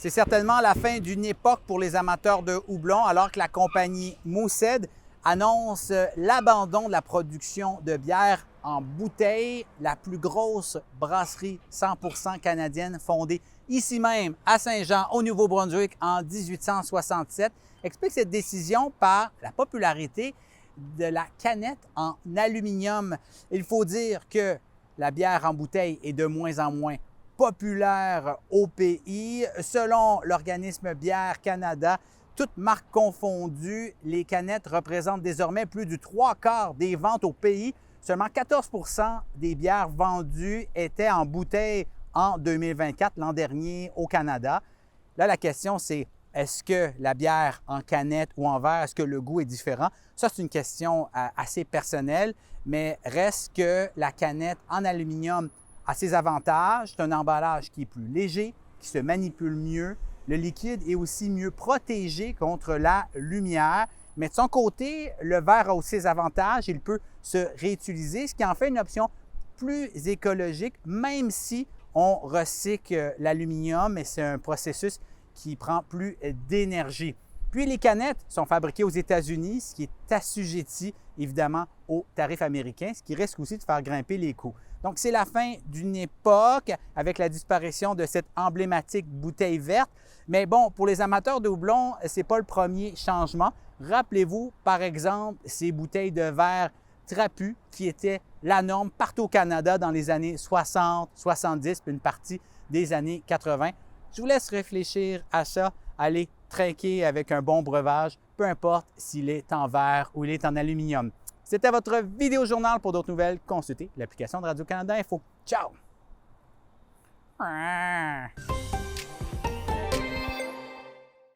C'est certainement la fin d'une époque pour les amateurs de houblon alors que la compagnie Moosehead annonce l'abandon de la production de bière en bouteille, la plus grosse brasserie 100% canadienne fondée ici même à Saint-Jean au Nouveau-Brunswick en 1867, explique cette décision par la popularité de la canette en aluminium. Il faut dire que la bière en bouteille est de moins en moins populaire au pays. Selon l'organisme Bière Canada, toutes marques confondues, les canettes représentent désormais plus du 3/4 des ventes au pays. Seulement 14 des bières vendues étaient en bouteille en 2024, l'an dernier au Canada. Là, la question, c'est est-ce que la bière en canette ou en verre, est-ce que le goût est différent? Ça, c'est une question assez personnelle, mais reste que la canette en aluminium a ses avantages. C'est un emballage qui est plus léger, qui se manipule mieux. Le liquide est aussi mieux protégé contre la lumière. Mais de son côté, le verre a aussi ses avantages. Il peut se réutiliser, ce qui en fait une option plus écologique, même si on recycle l'aluminium, et c'est un processus qui prend plus d'énergie. Puis les canettes sont fabriquées aux États-Unis, ce qui est assujetti évidemment aux tarifs américains, ce qui risque aussi de faire grimper les coûts. Donc c'est la fin d'une époque avec la disparition de cette emblématique bouteille verte. Mais bon, pour les amateurs de houblon, ce n'est pas le premier changement. Rappelez-vous, par exemple, ces bouteilles de verre trapues qui étaient la norme partout au Canada dans les années 60, 70, puis une partie des années 80. Je vous laisse réfléchir à ça. Allez trinquer avec un bon breuvage, peu importe s'il est en verre ou il est en aluminium. C'était votre vidéo journal. Pour d'autres nouvelles, consultez l'application de Radio-Canada Info. Ciao!